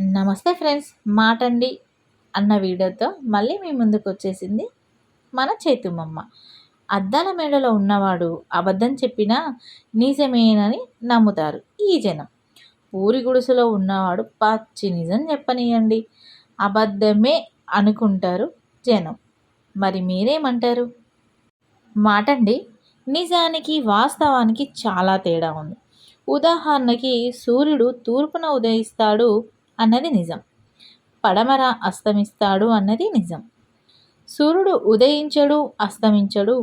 నమస్తే ఫ్రెండ్స్, మాటండి అన్న వీడియోతో మళ్ళీ మీ ముందుకు వచ్చేసింది మన చేతుమమ్మ. అద్దాల మేడలో ఉన్నవాడు అబద్ధం చెప్పినా నిజమేనని నమ్ముతారు ఈ జనం. ఊరి గుడిసెలో ఉన్నవాడు పచ్చి నిజం చెప్పనీయండి, అబద్ధమే అనుకుంటారు జనం. మరి మీరేమంటారు? మాటండి, నిజానికి వాస్తవానికి చాలా తేడా ఉంది. ఉదాహరణకి, సూర్యుడు తూర్పున ఉదయిస్తాడు అన్నది నిజం, పడమర అస్తమిస్తాడు అన్నది నిజం. సూర్యుడు ఉదయించడు, అస్తమించడు,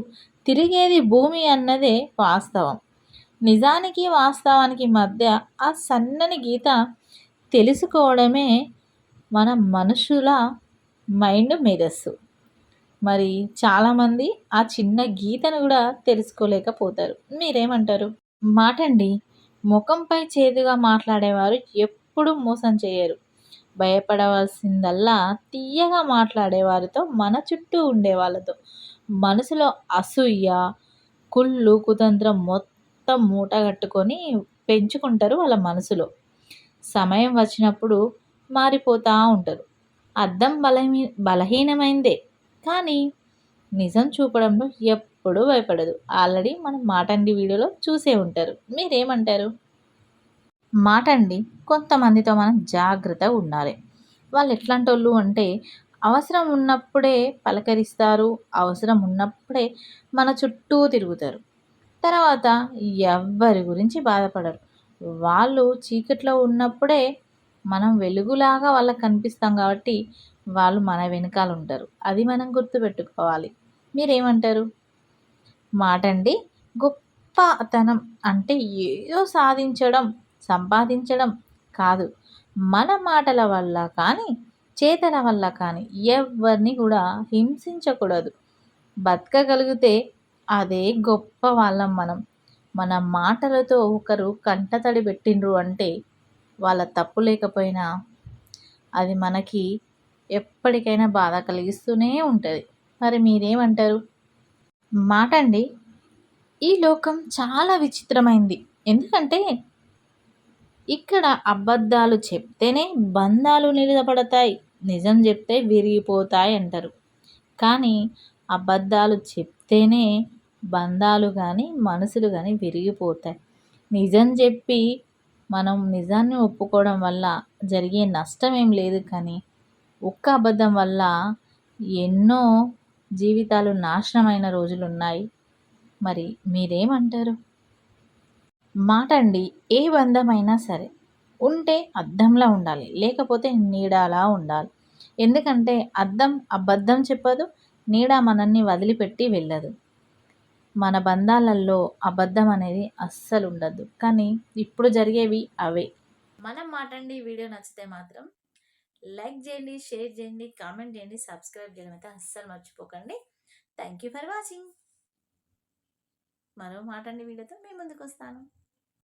తిరిగేది భూమి అన్నదే వాస్తవం. నిజానికి వాస్తవానికి మధ్య ఆ సన్నని గీత తెలుసుకోవడమే మన మనుషుల మైండ్ మేధస్సు. మరి చాలామంది ఆ చిన్న గీతను కూడా తెలుసుకోలేకపోతారు. మీరేమంటారు? మాటండి, ముఖంపై చేదుగా మాట్లాడేవారు ఎప్పుడూ మోసం చేయరు. భయపడవలసిందల్లా తీయగా మాట్లాడేవారితో, మన చుట్టూ ఉండే వాళ్ళతో. మనసులో అసూయ, కుళ్ళు, కుతంత్రం మొత్తం మూటగట్టుకొని పెంచుకుంటారు వాళ్ళ మనసులో. సమయం వచ్చినప్పుడు మారిపోతూ ఉంటారు. అద్దం బలహీనమైందే, కానీ నిజం చూపడంలో ఎప్పుడూ భయపడదు. ఆల్రెడీ మనం మాటండి వీడియోలో చూసే ఉంటారు. మీరేమంటారు? మాటండి, కొంతమందితో మనం జాగ్రత్తగా ఉండాలి. వాళ్ళు ఎట్లాంటోళ్ళు అంటే, అవసరం ఉన్నప్పుడే పలకరిస్తారు, అవసరం ఉన్నప్పుడే మన చుట్టూ తిరుగుతారు. తర్వాత ఎవ్వరి గురించి బాధపడరు. వాళ్ళు చీకట్లో ఉన్నప్పుడే మనం వెలుగులాగా వాళ్ళకి కనిపిస్తాం కాబట్టి వాళ్ళు మన వెనకాల ఉంటారు. అది మనం గుర్తుపెట్టుకోవాలి. మీరేమంటారు? మాటండి, గొప్పతనం అంటే ఏదో సాధించడం, సంపాదించడం కాదు. మన మాటల వల్ల కానీ, చేతల వల్ల కానీ ఎవరిని కూడా హింసించకూడదు. బతకగలిగితే అదే గొప్ప వాళ్ళం మనం. మన మాటలతో ఒకరు కంటతడి పెట్టిండ్రు అంటే వాళ్ళ తప్పు లేకపోయినా అది మనకి ఎప్పటికైనా బాధ కలిగిస్తూనే ఉంటుంది. మరి మీరేమంటారు? మాటండి, ఈ లోకం చాలా విచిత్రమైంది. ఎందుకంటే ఇక్కడ అబద్ధాలు చెప్తేనే బంధాలు నిలబడతాయి, నిజం చెప్తే విరిగిపోతాయి అంటారు. కానీ అబద్ధాలు చెప్తేనే బంధాలు కానీ మనసులు కానీ విరిగిపోతాయి. నిజం చెప్పి మనం నిజాన్ని ఒప్పుకోవడం వల్ల జరిగే నష్టం ఏం లేదు, కానీ ఒక్క అబద్ధం వల్ల ఎన్నో జీవితాలు నాశనమైన రోజులు ఉన్నాయి. మరి మీరేమంటారు? మాటండి, ఏ బంధమైనా సరే ఉంటే అద్దంలా ఉండాలి, లేకపోతే నీడలా ఉండాలి. ఎందుకంటే అద్దం అబద్ధం చెప్పదు, నీడ మనల్ని వదిలిపెట్టి వెళ్ళదు. మన బంధాలలో అబద్ధం అనేది అస్సలు ఉండదు, కానీ ఇప్పుడు జరిగేవి అవే. మనం మాటండి వీడియో నచ్చితే మాత్రం లైక్ చేయండి, షేర్ చేయండి, కామెంట్ చేయండి, సబ్స్క్రైబ్ చేయడం అయితే అస్సలు మర్చిపోకండి. Thank you for watching. మరో మాటండి వీడియోతో మీ ముందుకు వస్తాను.